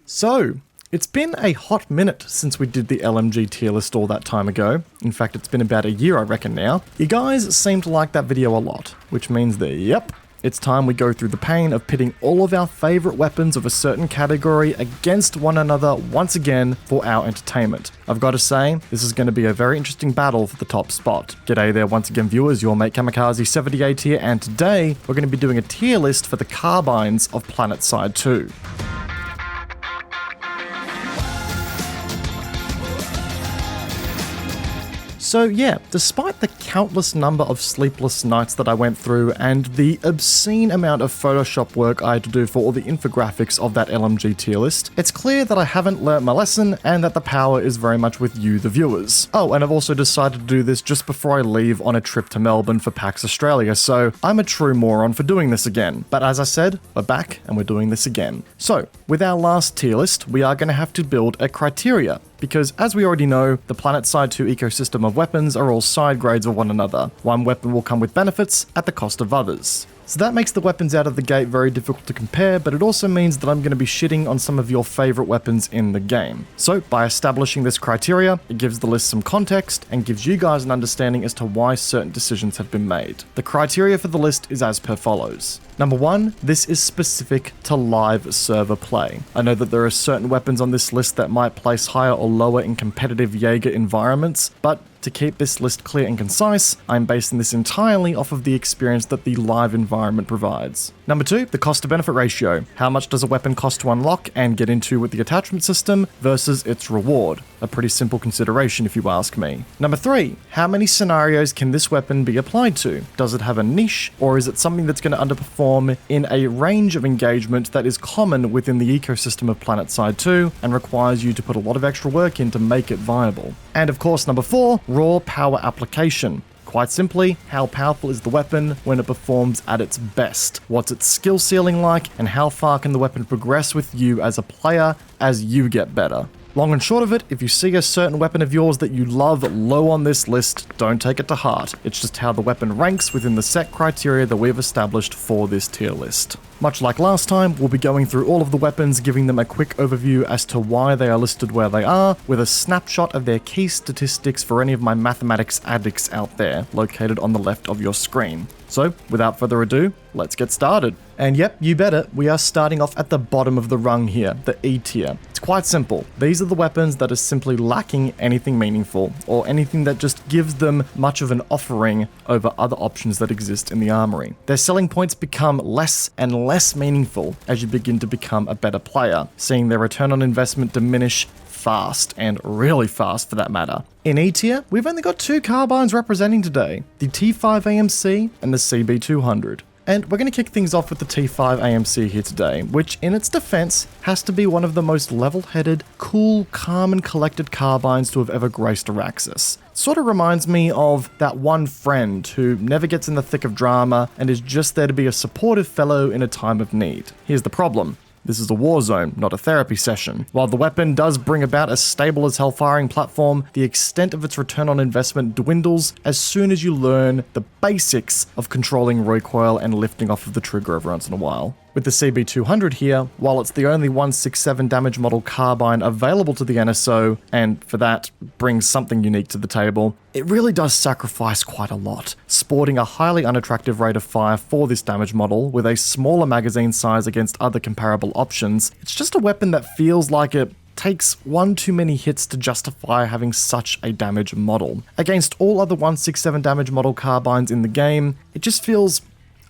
So, it's been a hot minute since we did the LMG tier list all that time ago. In fact, it's been about a year I reckon now. You guys seem to like that video a lot, which means that, yep, it's time we go through the pain of pitting all of our favourite weapons of a certain category against one another once again for our entertainment. I've got to say, this is going to be a very interesting battle for the top spot. G'day there once again viewers, your mate Kamikaze78 here, and today we're going to be doing a tier list for the Carbines of Planetside 2. So yeah, despite the countless number of sleepless nights that I went through and the obscene amount of Photoshop work I had to do for all the infographics of that LMG tier list, it's clear that I haven't learnt my lesson and that the power is very much with you, the viewers. Oh, and I've also decided to do this just before I leave on a trip to Melbourne for PAX Australia, so I'm a true moron for doing this again. But as I said, we're back and we're doing this again. So, with our last tier list, we are going to have to build a criteria. Because, as we already know, the Planetside 2 ecosystem of weapons are all side grades of one another. One weapon will come with benefits at the cost of others. So that makes the weapons out of the gate very difficult to compare, but it also means that I'm going to be shitting on some of your favourite weapons in the game. So, by establishing this criteria, it gives the list some context and gives you guys an understanding as to why certain decisions have been made. The criteria for the list is as per follows. Number 1, this is specific to live server play. I know that there are certain weapons on this list that might place higher or lower in competitive Jaeger environments, but to keep this list clear and concise, I'm basing this entirely off of the experience that the live environment provides. Number 2, the cost to benefit ratio. How much does a weapon cost to unlock and get into with the attachment system versus its reward? A pretty simple consideration if you ask me. Number 3, how many scenarios can this weapon be applied to? Does it have a niche, or is it something that's going to underperform in a range of engagement that is common within the ecosystem of Planetside 2 and requires you to put a lot of extra work in to make it viable? And of course, number 4, raw power application. Quite simply, how powerful is the weapon when it performs at its best? What's its skill ceiling like, and how far can the weapon progress with you as a player as you get better? Long and short of it, if you see a certain weapon of yours that you love low on this list, don't take it to heart. It's just how the weapon ranks within the set criteria that we've established for this tier list. Much like last time, we'll be going through all of the weapons, giving them a quick overview as to why they are listed where they are, with a snapshot of their key statistics for any of my mathematics addicts out there, located on the left of your screen. So, without further ado, let's get started. And yep, you bet it, we are starting off at the bottom of the rung here, the E tier. It's quite simple. These are the weapons that are simply lacking anything meaningful, or anything that just gives them much of an offering over other options that exist in the armory. Their selling points become less and less meaningful as you begin to become a better player, seeing their return on investment diminish fast, and really fast for that matter. In E tier, we've only got 2 carbines representing today, the T5 AMC and the CB200. And we're going to kick things off with the T5 AMC here today, which in its defense has to be one of the most level-headed, cool, calm and collected carbines to have ever graced Araxis. Sort of reminds me of that one friend who never gets in the thick of drama and is just there to be a supportive fellow in a time of need. Here's the problem. This is a war zone, not a therapy session. While the weapon does bring about a stable as hell firing platform, the extent of its return on investment dwindles as soon as you learn the basics of controlling recoil and lifting off of the trigger every once in a while. With the CB200 here, while it's the only 167 damage model carbine available to the NSO, and for that brings something unique to the table, it really does sacrifice quite a lot, sporting a highly unattractive rate of fire for this damage model with a smaller magazine size against other comparable options. It's just a weapon that feels like it takes one too many hits to justify having such a damage model. Against all other 167 damage model carbines in the game, it just feels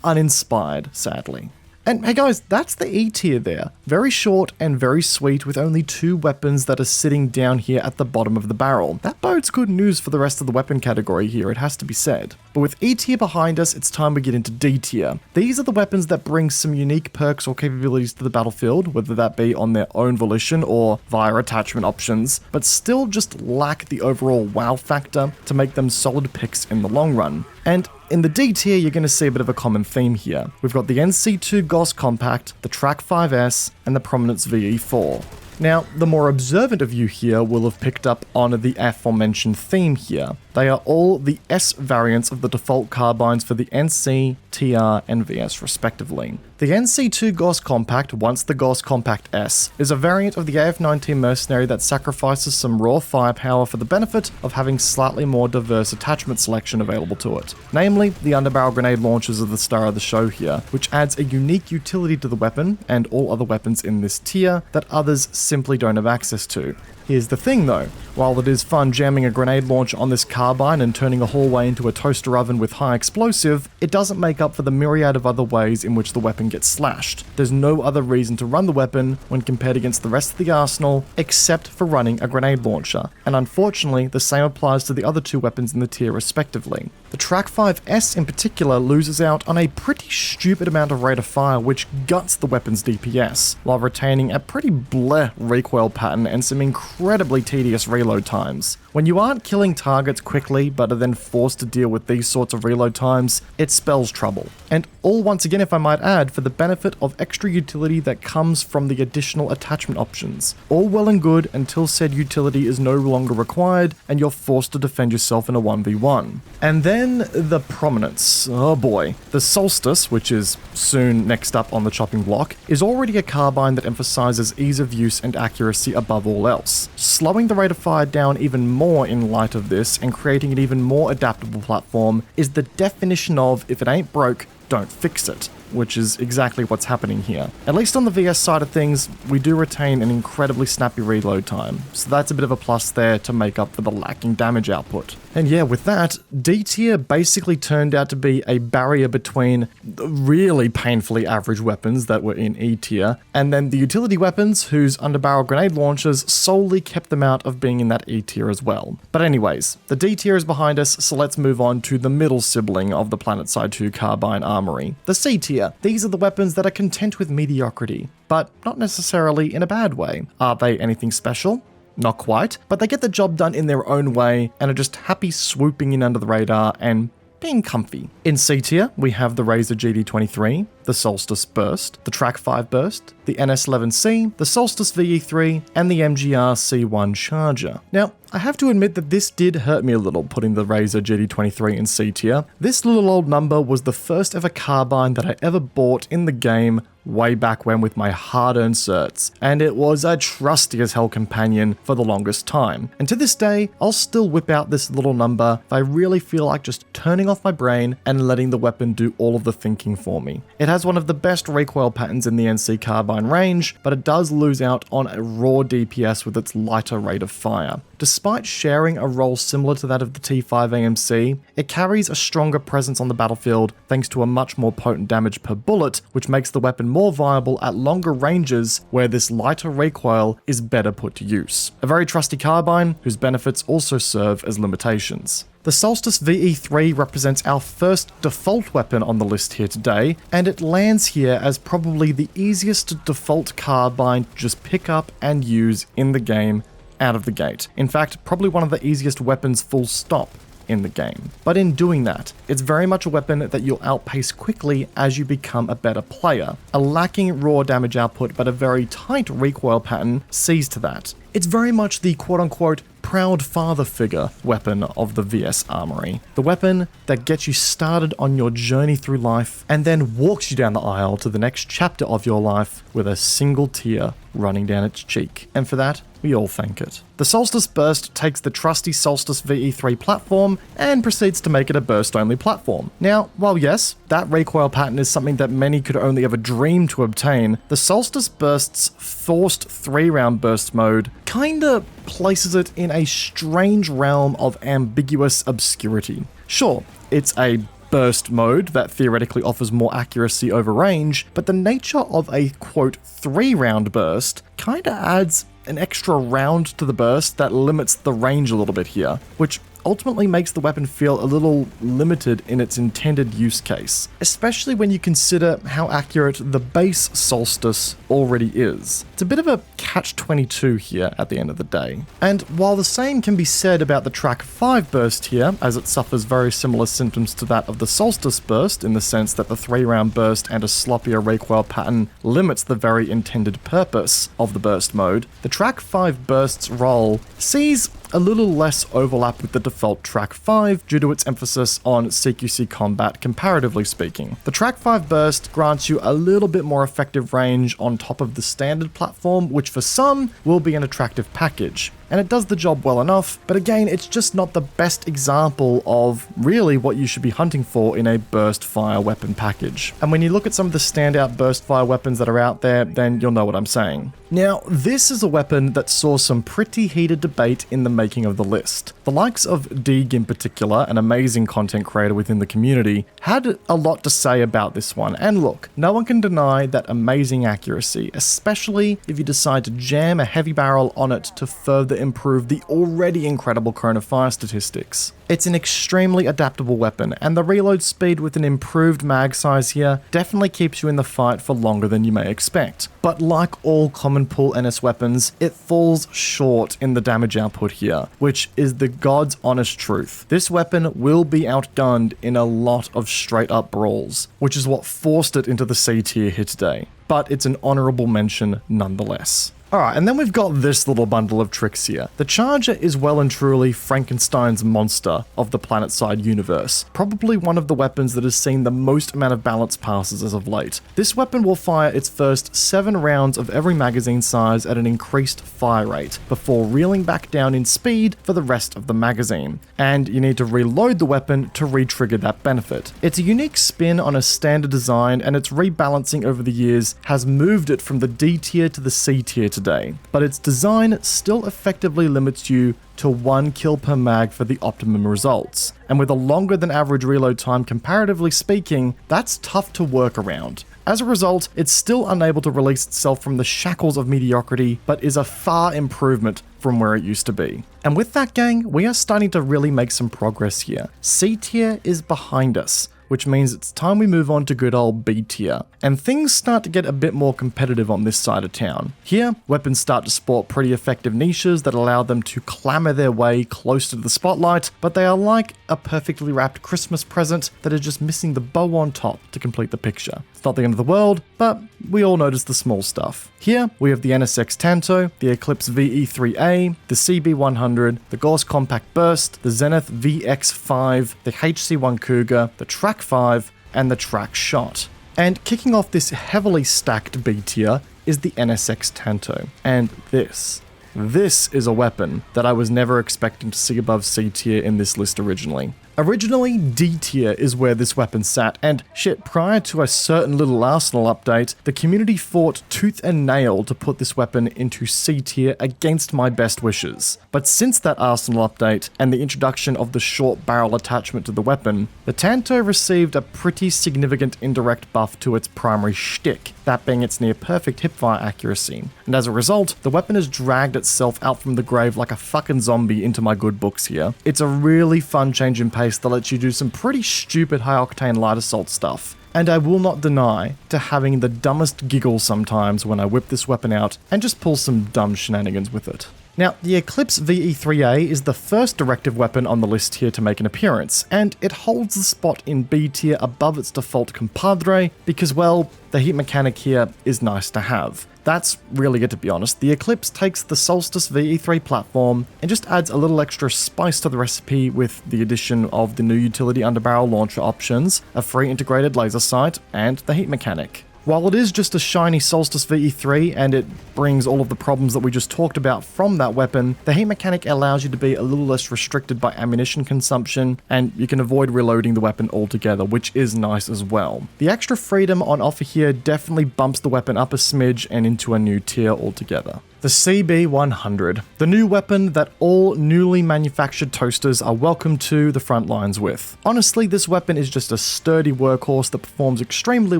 uninspired, sadly. And hey guys, that's the E tier there. Very short and very sweet with only 2 weapons that are sitting down here at the bottom of the barrel. That bodes good news for the rest of the weapon category here, it has to be said. But with E tier behind us, it's time we get into D tier. These are the weapons that bring some unique perks or capabilities to the battlefield, whether that be on their own volition or via attachment options, but still just lack the overall wow factor to make them solid picks in the long run. And in the D tier, you're going to see a bit of a common theme here. We've got the NC2 GOS Compact, the Track 5S, and the Prominence VE4. Now, the more observant of you here will have picked up on the aforementioned theme here. They are all the S variants of the default carbines for the NC, TR, and VS respectively. The NC2 Gauss Compact, once the Gauss Compact S, is a variant of the AF-19 Mercenary that sacrifices some raw firepower for the benefit of having slightly more diverse attachment selection available to it. Namely, the underbarrel grenade launchers are the star of the show here, which adds a unique utility to the weapon and all other weapons in this tier that others simply don't have access to. Here's the thing though, while it is fun jamming a grenade launcher on this carbine and turning a hallway into a toaster oven with high explosive, it doesn't make up for the myriad of other ways in which the weapon gets slashed. There's no other reason to run the weapon when compared against the rest of the arsenal, except for running a grenade launcher, and unfortunately the same applies to the other two weapons in the tier respectively. The Track 5S in particular loses out on a pretty stupid amount of rate of fire which guts the weapon's DPS, while retaining a pretty bleh recoil pattern and some incredibly tedious reload times. When you aren't killing targets quickly but are then forced to deal with these sorts of reload times, it spells trouble. And all once again, if I might add, for the benefit of extra utility that comes from the additional attachment options. All well and good until said utility is no longer required and you're forced to defend yourself in a 1v1. And then the prominence. Oh boy. The Solstice, which is soon next up on the chopping block, is already a carbine that emphasizes ease of use and accuracy above all else, slowing the rate of fire down even more in light of this and creating an even more adaptable platform is the definition of if it ain't broke, don't fix it, which is exactly what's happening here. At least on the VS side of things, we do retain an incredibly snappy reload time, so that's a bit of a plus there to make up for the lacking damage output. And yeah, with that, D tier basically turned out to be a barrier between the really painfully average weapons that were in E tier, and then the utility weapons whose underbarrel grenade launchers solely kept them out of being in that E tier as well. But anyways, the D tier is behind us, so let's move on to the middle sibling of the Planetside 2 Carbine armory, the C tier. These are the weapons that are content with mediocrity, but not necessarily in a bad way. Are they anything special? Not quite, but they get the job done in their own way and are just happy swooping in under the radar and being comfy. In C tier, we have the Razor GD23, the Solstice Burst, the Track 5 Burst, the NS11C, the Solstice VE3, and the MGR C1 Charger. Now, I have to admit that this did hurt me a little putting the Razor GD23 in C tier. This little old number was the first ever carbine that I ever bought in the game way back when with my hard-earned certs, and it was a trusty as hell companion for the longest time. And to this day, I'll still whip out this little number if I really feel like just turning off my brain and letting the weapon do all of the thinking for me. It has one of the best recoil patterns in the NC Carbine range, but it does lose out on a raw DPS with its lighter rate of fire. Despite sharing a role similar to that of the T5 AMC, it carries a stronger presence on the battlefield thanks to a much more potent damage per bullet, which makes the weapon more viable at longer ranges where this lighter recoil is better put to use. A very trusty carbine whose benefits also serve as limitations. The Solstice VE3 represents our first default weapon on the list here today, and it lands here as probably the easiest default carbine to just pick up and use in the game out of the gate. In fact, probably one of the easiest weapons full stop in the game. But in doing that, it's very much a weapon that you'll outpace quickly as you become a better player. A lacking raw damage output but a very tight recoil pattern sees to that. It's very much the quote-unquote proud father figure weapon of the VS armory. The weapon that gets you started on your journey through life and then walks you down the aisle to the next chapter of your life with a single tear running down its cheek. And for that, we all thank it. The Solstice Burst takes the trusty Solstice VE3 platform and proceeds to make it a burst-only platform. Now, while yes, that recoil pattern is something that many could only ever dream to obtain, the Solstice Burst's forced 3-round burst mode kinda places it in a strange realm of ambiguous obscurity. Sure, it's a burst mode that theoretically offers more accuracy over range, but the nature of a quote 3-round burst kinda adds an extra round to the burst that limits the range a little bit here, which ultimately makes the weapon feel a little limited in its intended use case, especially when you consider how accurate the base Solstice already is. It's a bit of a catch-22 here at the end of the day. And while the same can be said about the Track 5 Burst here, as it suffers very similar symptoms to that of the Solstice Burst in the sense that the 3-round burst and a sloppier recoil pattern limits the very intended purpose of the burst mode, the Track 5 Burst's role sees a little less overlap with the default Track 5 due to its emphasis on CQC combat comparatively speaking. The Track 5 burst grants you a little bit more effective range on top of the standard platform, which for some will be an attractive package. And it does the job well enough, but again, it's just not the best example of really what you should be hunting for in a burst fire weapon package. And when you look at some of the standout burst fire weapons that are out there, then you'll know what I'm saying. Now, this is a weapon that saw some pretty heated debate in the making of the list. The likes of Deeg in particular, an amazing content creator within the community, had a lot to say about this one. And look, no one can deny that amazing accuracy, especially if you decide to jam a heavy barrel on it to further improve the already incredible cone of fire statistics. It's an extremely adaptable weapon, and the reload speed with an improved mag size here definitely keeps you in the fight for longer than you may expect. But like all common pool NS weapons, it falls short in the damage output here, which is the God's honest truth. This weapon will be outgunned in a lot of straight up brawls, which is what forced it into the C tier here today. But it's an honorable mention nonetheless. Alright, and then we've got this little bundle of tricks here. The Charger is well and truly Frankenstein's monster of the Planetside universe, probably one of the weapons that has seen the most amount of balance passes as of late. This weapon will fire its first 7 rounds of every magazine size at an increased fire rate, before reeling back down in speed for the rest of the magazine, and you need to reload the weapon to re-trigger that benefit. It's a unique spin on a standard design, and its rebalancing over the years has moved it from the D tier to the C tier today, but its design still effectively limits you to 1 kill per mag for the optimum results. And with a longer than average reload time comparatively speaking, that's tough to work around. As a result, it's still unable to release itself from the shackles of mediocrity, but is a far improvement from where it used to be. And with that, gang, we are starting to really make some progress here. C tier is behind us, which means it's time we move on to good old B tier. And things start to get a bit more competitive on this side of town. Here, weapons start to sport pretty effective niches that allow them to clamber their way close to the spotlight, but they are like a perfectly wrapped Christmas present that is just missing the bow on top to complete the picture. It's not the end of the world, but we all notice the small stuff. Here, we have the NSX Tanto, the Eclipse VE3A, the CB100, the Gauss Compact Burst, the Zenith VX5, the HC1 Cougar, the Track 5, and the Track Shot. And kicking off this heavily stacked B tier is the NSX Tanto. And this is a weapon that I was never expecting to see above C tier in this list originally. Originally, D tier is where this weapon sat, and shit, prior to a certain little arsenal update, the community fought tooth and nail to put this weapon into C tier against my best wishes. But since that arsenal update, and the introduction of the short barrel attachment to the weapon, the Tanto received a pretty significant indirect buff to its primary shtick, that being its near perfect hipfire accuracy. And as a result, the weapon has dragged itself out from the grave like a fucking zombie into my good books here. It's a really fun change in pace that lets you do some pretty stupid high-octane light assault stuff. And I will not deny to having the dumbest giggle sometimes when I whip this weapon out and just pull some dumb shenanigans with it. Now, the Eclipse VE3A is the first directive weapon on the list here to make an appearance, and it holds the spot in B tier above its default compadre because, well, the heat mechanic here is nice to have. That's really it, to be honest. The Eclipse takes the Solstice VE3 platform and just adds a little extra spice to the recipe with the addition of the new utility underbarrel launcher options, a free integrated laser sight, and the heat mechanic. While it is just a shiny Solstice VE3 and it brings all of the problems that we just talked about from that weapon, the heat mechanic allows you to be a little less restricted by ammunition consumption, and you can avoid reloading the weapon altogether, which is nice as well. The extra freedom on offer here definitely bumps the weapon up a smidge and into a new tier altogether. The CB100, the new weapon that all newly manufactured toasters are welcome to the front lines with. Honestly, this weapon is just a sturdy workhorse that performs extremely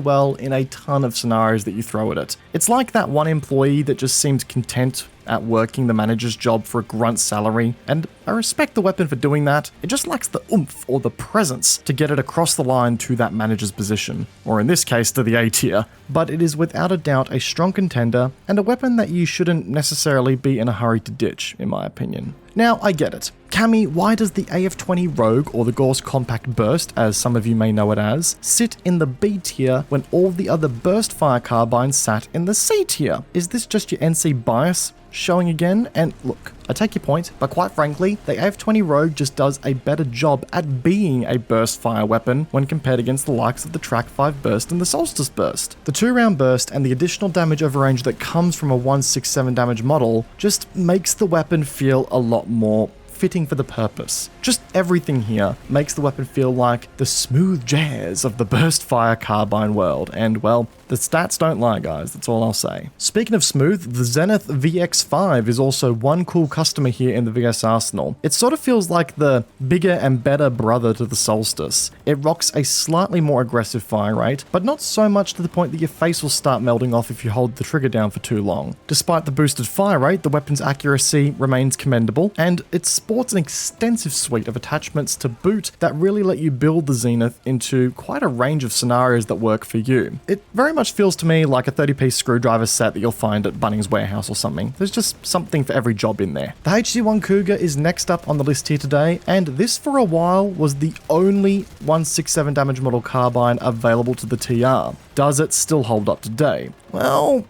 well in a ton of scenarios that you throw at it. It's like that one employee that just seems content at working the manager's job for a grunt salary, and I respect the weapon for doing that. It just lacks the oomph or the presence to get it across the line to that manager's position, or in this case to the A tier, but it is without a doubt a strong contender and a weapon that you shouldn't necessarily be in a hurry to ditch, in my opinion. Now, I get it. Cammy, why does the AF-20 Rogue, or the Gauss Compact Burst, as some of you may know it as, sit in the B tier when all the other burst fire carbines sat in the C tier? Is this just your NC bias showing again? And look, I take your point, but quite frankly, the AF-20 Rogue just does a better job at being a burst fire weapon when compared against the likes of the Track 5 Burst and the Solstice Burst. The 2-round burst and the additional damage over range that comes from a 167 damage model just makes the weapon feel a lot more fitting for the purpose. Just everything here makes the weapon feel like the smooth jazz of the burst fire carbine world, and well, the stats don't lie, guys, that's all I'll say. Speaking of smooth, the Zenith VX5 is also one cool customer here in the VS arsenal. It sort of feels like the bigger and better brother to the Solstice. It rocks a slightly more aggressive fire rate, but not so much to the point that your face will start melting off if you hold the trigger down for too long. Despite the boosted fire rate, the weapon's accuracy remains commendable, and it sports an extensive suite of attachments to boot that really let you build the Zenith into quite a range of scenarios that work for you. It very much feels to me like a 30-piece screwdriver set that you'll find at Bunnings Warehouse or something. There's just something for every job in there. The HC1 Cougar is next up on the list here today, and this for a while was the only 167 damage model carbine available to the TR. Does it still hold up today? Well,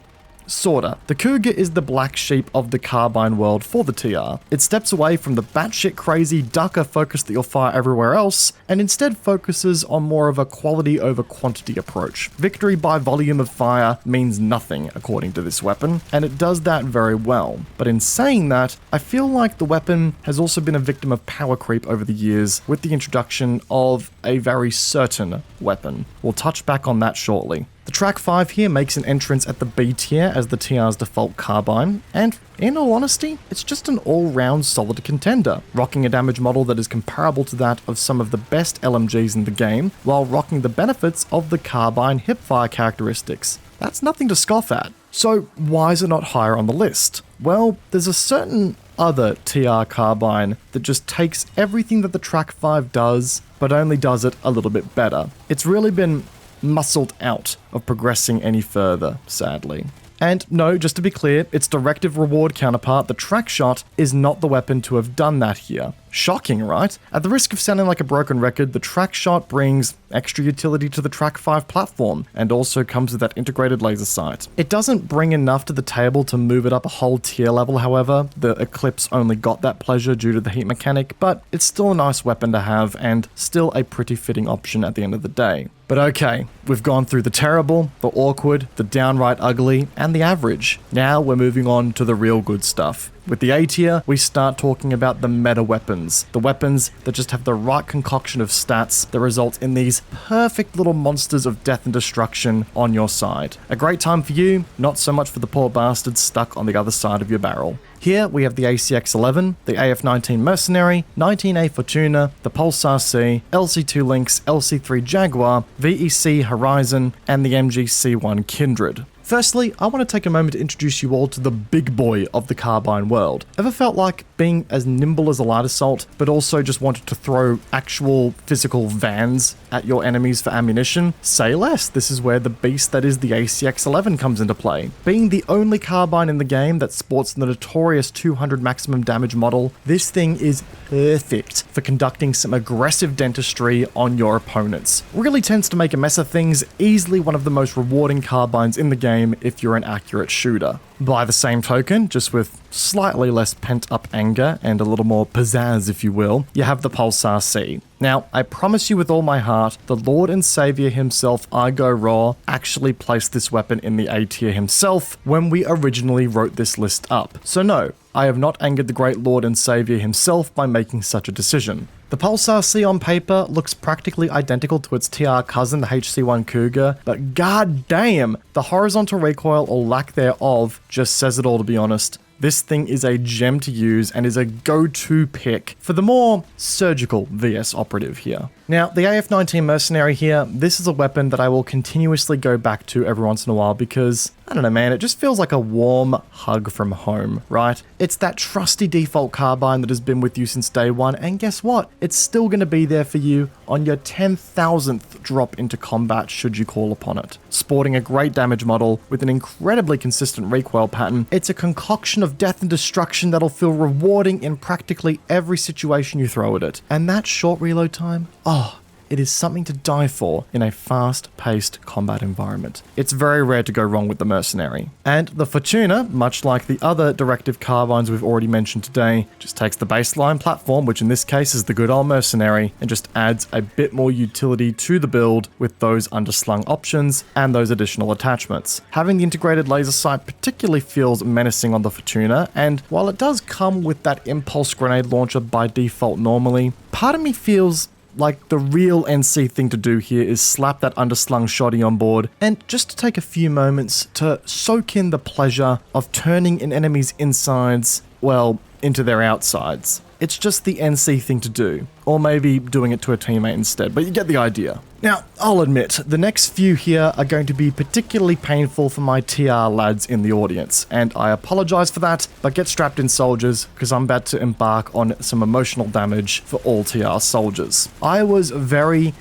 sorta. The Cougar is the black sheep of the carbine world for the TR. It steps away from the batshit crazy ducker focus that you'll fire everywhere else, and instead focuses on more of a quality over quantity approach. Victory by volume of fire means nothing, according to this weapon, and it does that very well. But in saying that, I feel like the weapon has also been a victim of power creep over the years with the introduction of a very certain weapon. We'll touch back on that shortly. The Track 5 here makes an entrance at the B tier as the TR's default carbine, and in all honesty, it's just an all-round solid contender, rocking a damage model that is comparable to that of some of the best LMGs in the game, while rocking the benefits of the carbine hipfire characteristics. That's nothing to scoff at. So why is it not higher on the list? Well, there's a certain other TR carbine that just takes everything that the Track 5 does, but only does it a little bit better. It's really been muscled out of progressing any further, sadly. And no, just to be clear, its directive reward counterpart, the Track Shot, is not the weapon to have done that here. Shocking, right? At the risk of sounding like a broken record, the Track Shot brings extra utility to the Track 5 platform, and also comes with that integrated laser sight. It doesn't bring enough to the table to move it up a whole tier level, however. The Eclipse only got that pleasure due to the heat mechanic, but it's still a nice weapon to have, and still a pretty fitting option at the end of the day. But okay, we've gone through the terrible, the awkward, the downright ugly, and the average. Now we're moving on to the real good stuff. With the A tier, we start talking about the meta weapons. The weapons that just have the right concoction of stats that result in these perfect little monsters of death and destruction on your side. A great time for you, not so much for the poor bastards stuck on the other side of your barrel. Here we have the ACX-11, the AF-19 Mercenary, 19A Fortuna, the Pulsar C, LC2 Lynx, LC3 Jaguar, VEC Horizon, and the MG-C1 Kindred. Firstly, I want to take a moment to introduce you all to the big boy of the carbine world. Ever felt like being as nimble as a light assault, but also just wanted to throw actual physical vans at your enemies for ammunition? Say less, this is where the beast that is the ACX-11 comes into play. Being the only carbine in the game that sports the notorious 200 maximum damage model, this thing is perfect for conducting some aggressive dentistry on your opponents. Really tends to make a mess of things, easily one of the most rewarding carbines in the game if you're an accurate shooter. By the same token, just with slightly less pent-up anger and a little more pizzazz, if you will, you have the Pulsar C. Now, I promise you with all my heart, the Lord and Savior himself, I Go Raw, actually placed this weapon in the A tier himself when we originally wrote this list up. So no, I have not angered the great Lord and Savior himself by making such a decision. The Pulsar C on paper looks practically identical to its TR cousin, the HC1 Cougar, but god damn, the horizontal recoil or lack thereof just says it all, to be honest. This thing is a gem to use and is a go-to pick for the more surgical VS operative here. Now, the AF-19 Mercenary here, this is a weapon that I will continuously go back to every once in a while because I don't know, man, it just feels like a warm hug from home, right? It's that trusty default carbine that has been with you since day one, and guess what? It's still going to be there for you on your 10,000th drop into combat should you call upon it. Sporting a great damage model with an incredibly consistent recoil pattern, it's a concoction of death and destruction that'll feel rewarding in practically every situation you throw at it. And that short reload time, oh, it is something to die for in a fast-paced combat environment. It's very rare to go wrong with the Mercenary. And the Fortuna, much like the other directive carbines we've already mentioned today, just takes the baseline platform, which in this case is the good old Mercenary, and just adds a bit more utility to the build with those underslung options and those additional attachments. Having the integrated laser sight particularly feels menacing on the Fortuna, and while it does come with that impulse grenade launcher by default normally, part of me feels like the real NC thing to do here is slap that underslung shoddy on board and just to take a few moments to soak in the pleasure of turning an enemy's insides, well, into their outsides. It's just the NC thing to do, or maybe doing it to a teammate instead, but you get the idea. Now, I'll admit, the next few here are going to be particularly painful for my TR lads in the audience, and I apologize for that, but get strapped in soldiers, because I'm about to embark on some emotional damage for all TR soldiers. I was very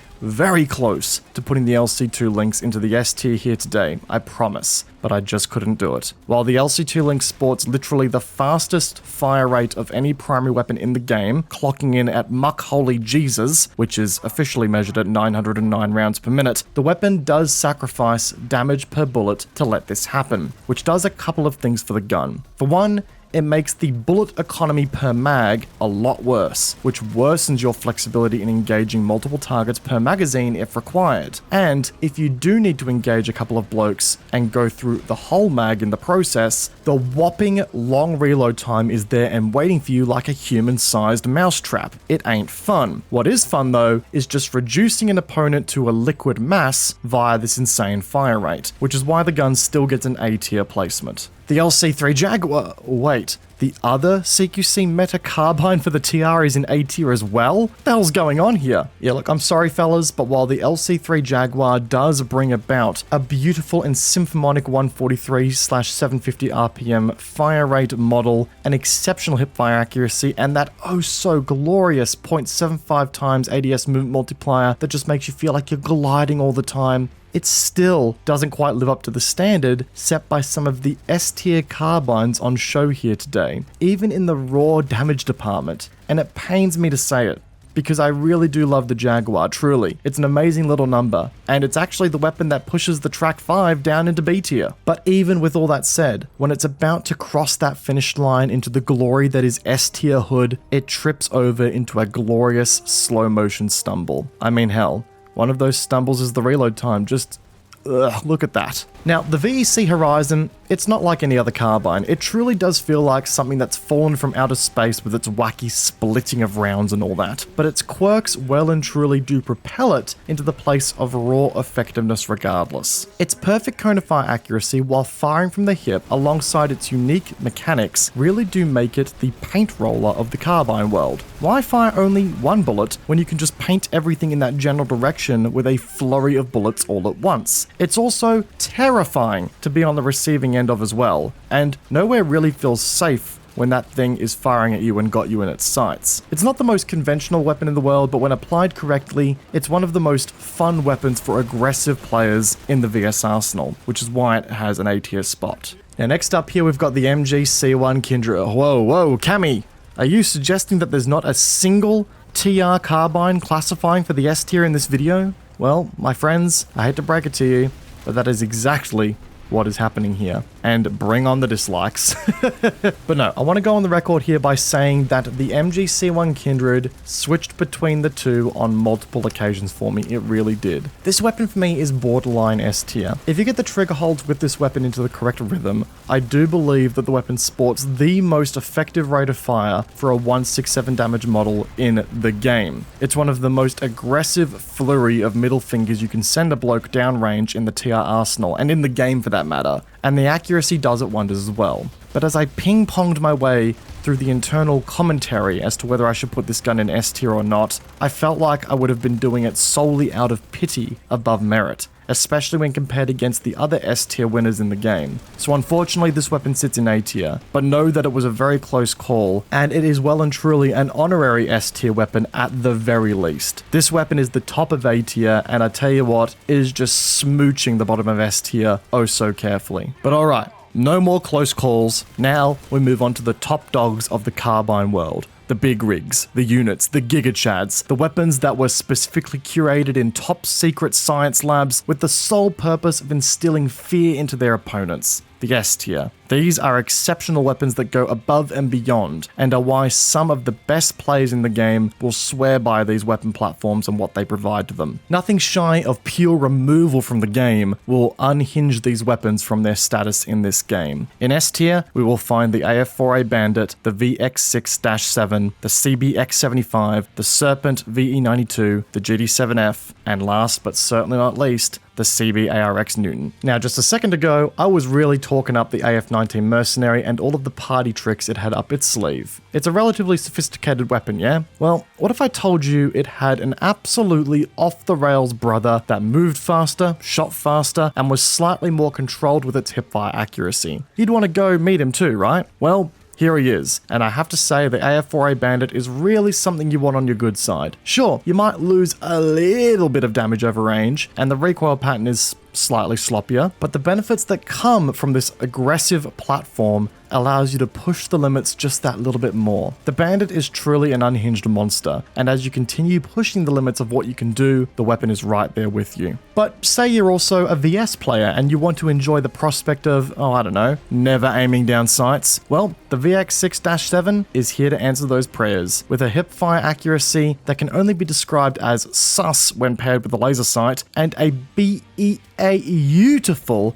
close to putting the LC2 links into the S tier here today, I promise, but I just couldn't do it. While the LC2 link sports literally the fastest fire rate of any primary weapon in the game, clocking in at Muck Holy Jesus, which is officially measured at 909 rounds per minute, the weapon does sacrifice damage per bullet to let this happen, which does a couple of things for the gun. For one, it makes the bullet economy per mag a lot worse, which worsens your flexibility in engaging multiple targets per magazine if required. And if you do need to engage a couple of blokes and go through the whole mag in the process, the whopping long reload time is there and waiting for you like a human-sized mousetrap. It ain't fun. What is fun though is just reducing an opponent to a liquid mass via this insane fire rate, which is why the gun still gets an A tier placement. The LC3 Jaguar, wait, the other CQC meta carbine for the TR is in A tier as well? What the hell's going on here? Yeah, look, I'm sorry fellas, but while the LC3 Jaguar does bring about a beautiful and symphonic 143/750 RPM fire rate model, an exceptional hipfire accuracy, and that oh so glorious 0.75 times ADS movement multiplier that just makes you feel like you're gliding all the time, it still doesn't quite live up to the standard set by some of the S-tier carbines on show here today, even in the raw damage department. And it pains me to say it, because I really do love the Jaguar, truly. It's an amazing little number, and it's actually the weapon that pushes the Track 5 down into B tier. But even with all that said, when it's about to cross that finish line into the glory that is S-tier hood, it trips over into a glorious slow motion stumble. I mean, hell, one of those stumbles is the reload time. Just, look at that. Now, the VEC Horizon, it's not like any other carbine. It truly does feel like something that's fallen from outer space with its wacky splitting of rounds and all that. But its quirks well and truly do propel it into the place of raw effectiveness regardless. Its perfect cone of fire accuracy while firing from the hip alongside its unique mechanics really do make it the paint roller of the carbine world. Why fire only one bullet when you can just paint everything in that general direction with a flurry of bullets all at once? It's also terrifying to be on the receiving end of as well, and nowhere really feels safe when that thing is firing at you and got you in its sights. It's not the most conventional weapon in the world, but when applied correctly, it's one of the most fun weapons for aggressive players in the VS arsenal, which is why it has an A tier spot. Now next up here we've got the MG C1 Kindred. Whoa, Cammy, are you suggesting that there's not a single TR carbine classifying for the S tier in this video? Well, my friends, I hate to break it to you, but that is exactly what is happening here. And bring on the dislikes. But no, I want to go on the record here by saying that the MG C1 Kindred switched between the two on multiple occasions for me. It really did. This weapon for me is borderline S tier. If you get the trigger holds with this weapon into the correct rhythm, I do believe that the weapon sports the most effective rate of fire for a 167 damage model in the game. It's one of the most aggressive flurry of middle fingers you can send a bloke downrange in the TR arsenal, and in the game for that matter. And the accuracy does it wonders as well. But as I ping-ponged my way through the internal commentary as to whether I should put this gun in S tier or not, I felt like I would have been doing it solely out of pity above merit. especially when compared against the other S tier winners in the game. So unfortunately this weapon sits in A tier, but know that it was a very close call, and it is well and truly an honorary S tier weapon at the very least. This weapon is the top of A tier, and I tell you what, it is just smooching the bottom of S tier oh so carefully. But alright, no more close calls. Now we move on to the top dogs of the Carbine world. The big rigs, the units, the gigachads, the weapons that were specifically curated in top secret science labs with the sole purpose of instilling fear into their opponents. The S tier. These are exceptional weapons that go above and beyond, and are why some of the best players in the game will swear by these weapon platforms and what they provide to them. Nothing shy of pure removal from the game will unhinge these weapons from their status in this game. In S tier, we will find the AF4A Bandit, the VX6-7, the CBX75, the Serpent VE92, the GD7F, and last but certainly not least, the CB-ARX Newton. Now, just a second ago, I was really talking up the AF-19 Mercenary and all of the party tricks it had up its sleeve. It's a relatively sophisticated weapon, yeah? Well, what if I told you it had an absolutely off-the-rails brother that moved faster, shot faster, and was slightly more controlled with its hipfire accuracy? You'd want to go meet him too, right? Well, here he is, and I have to say the AF4A Bandit is really something you want on your good side. Sure, you might lose a little bit of damage over range, and the recoil pattern is slightly sloppier, but the benefits that come from this aggressive platform allows you to push the limits just that little bit more. The Bandit is truly an unhinged monster, and as you continue pushing the limits of what you can do, the weapon is right there with you. But say you're also a VS player and you want to enjoy the prospect of, oh I don't know, never aiming down sights. Well, the VX6-7 is here to answer those prayers. With a hipfire accuracy that can only be described as sus when paired with a laser sight, and a beautiful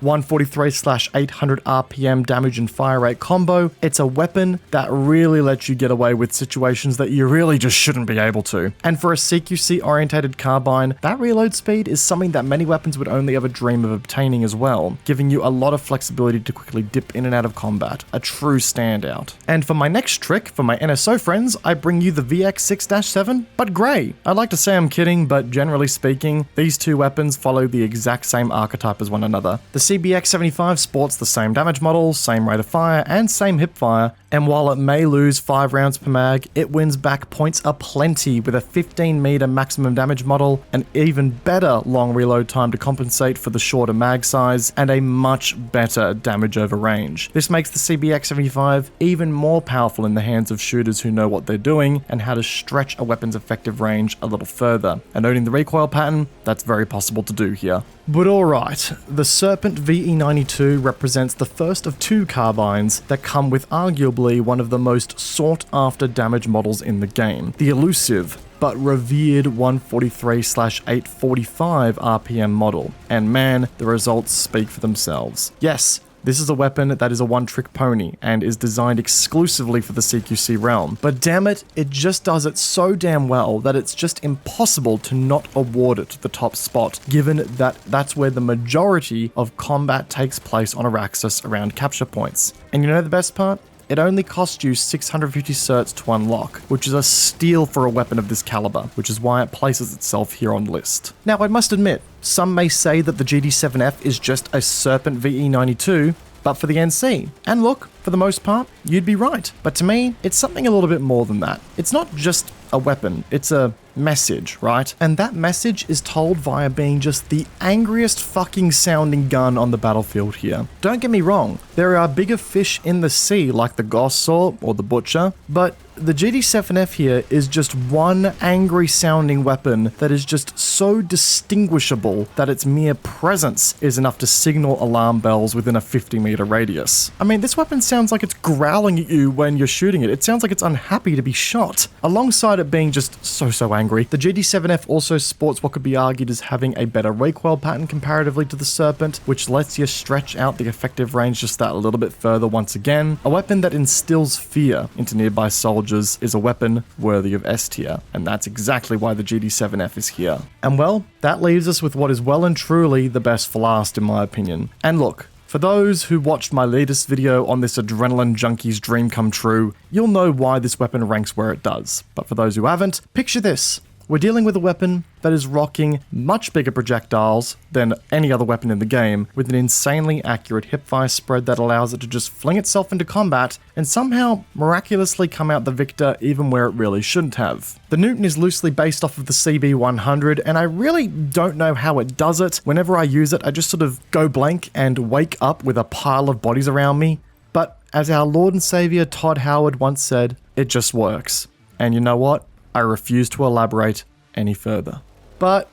143/800 RPM damage and fire rate combo, it's a weapon that really lets you get away with situations that you really just shouldn't be able to. And for a CQC orientated carbine, that reload speed is something that many weapons would only ever dream of obtaining as well, giving you a lot of flexibility to quickly dip in and out of combat, a true standout. And for my next trick, for my NSO friends, I bring you the VX6-7, but grey. I'd like to say I'm kidding, but generally speaking, these two weapons follow the exact same archetype as one another. The CBX75 sports the same damage model, same rate of fire, and same hipfire, and while it may lose 5 rounds per mag, it wins back points aplenty with a 15 meter maximum damage model, an even better long reload time to compensate for the shorter mag size, and a much better damage over range. This makes the CBX75 even more powerful in the hands of shooters who know what they're doing and how to stretch a weapon's effective range a little further. And noting the recoil pattern, that's very possible to do here. But alright, the Serpent VE92 represents the first of two carbines that come with arguably one of the most sought after damage models in the game. The elusive but revered 143/845 RPM model. And man, the results speak for themselves. Yes, this is a weapon that is a one-trick pony and is designed exclusively for the CQC realm, but damn it, it just does it so damn well that it's just impossible to not award it the top spot, given that that's where the majority of combat takes place on Araxis around capture points. And you know the best part? It only costs you 650 certs to unlock, which is a steal for a weapon of this caliber, which is why it places itself here on the list. Now, I must admit, some may say that the GD7F is just a Serpent VE92, but for the NC. And look, for the most part, you'd be right. But to me, it's something a little bit more than that. It's not just a weapon, it's a message, right? And that message is told via being just the angriest fucking sounding gun on the battlefield here. Don't get me wrong, there are bigger fish in the sea like the Gossaw or the Butcher, but the GD7F here is just one angry sounding weapon that is just so distinguishable that its mere presence is enough to signal alarm bells within a 50 meter radius. I mean, this weapon sounds like it's growling at you when you're shooting it. It sounds like it's unhappy to be shot. Alongside it being just so angry, the GD7F also sports what could be argued as having a better recoil pattern comparatively to the Serpent, which lets you stretch out the effective range just that little bit further once again. A weapon that instills fear into nearby soldiers is a weapon worthy of S tier, and that's exactly why the GD7F is here. And well, that leaves us with what is well and truly the best for last in my opinion. And look, for those who watched my latest video on this adrenaline junkie's dream come true, you'll know why this weapon ranks where it does. But for those who haven't, picture this. We're dealing with a weapon that is rocking much bigger projectiles than any other weapon in the game, with an insanely accurate hipfire spread that allows it to just fling itself into combat and somehow miraculously come out the victor even where it really shouldn't have. The Newton is loosely based off of the CB100, and I really don't know how it does it. Whenever I use it, I just sort of go blank and wake up with a pile of bodies around me. But as our Lord and Savior Todd Howard once said, it just works. And you know what? I refuse to elaborate any further. But,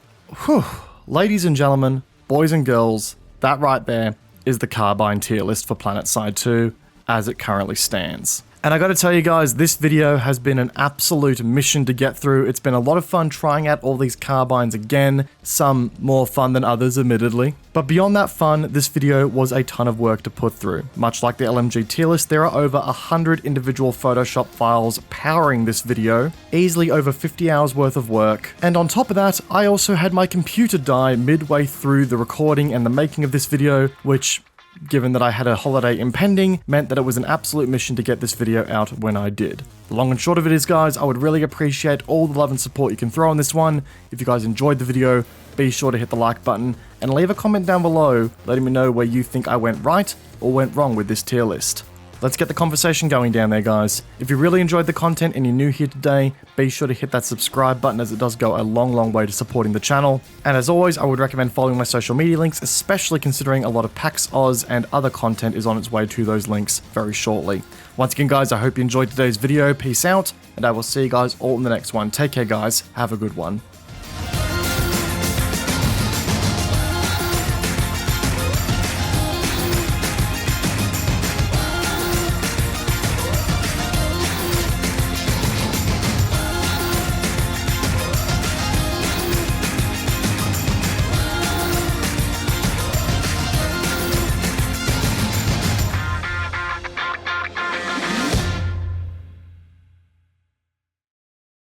whew, ladies and gentlemen, boys and girls, that right there is the Carbine tier list for Planetside 2 as it currently stands. And I gotta tell you guys, this video has been an absolute mission to get through. It's been a lot of fun trying out all these carbines again, some more fun than others admittedly. But beyond that fun, this video was a ton of work to put through. Much like the LMG tier list, there are over 100 individual Photoshop files powering this video, easily over 50 hours worth of work. And on top of that, I also had my computer die midway through the recording and the making of this video, which, given that I had a holiday impending, meant that it was an absolute mission to get this video out when I did. The long and short of it is, guys, I would really appreciate all the love and support you can throw on this one. If you guys enjoyed the video, be sure to hit the like button and leave a comment down below letting me know where you think I went right or went wrong with this tier list. Let's get the conversation going down there, guys. If you really enjoyed the content and you're new here today, be sure to hit that subscribe button, as it does go a long way to supporting the channel. And as always, I would recommend following my social media links, especially considering a lot of PAX Oz and other content is on its way to those links very shortly. Once again, guys, I hope you enjoyed today's video. Peace out, and I will see you guys all in the next one. Take care, guys. Have a good one.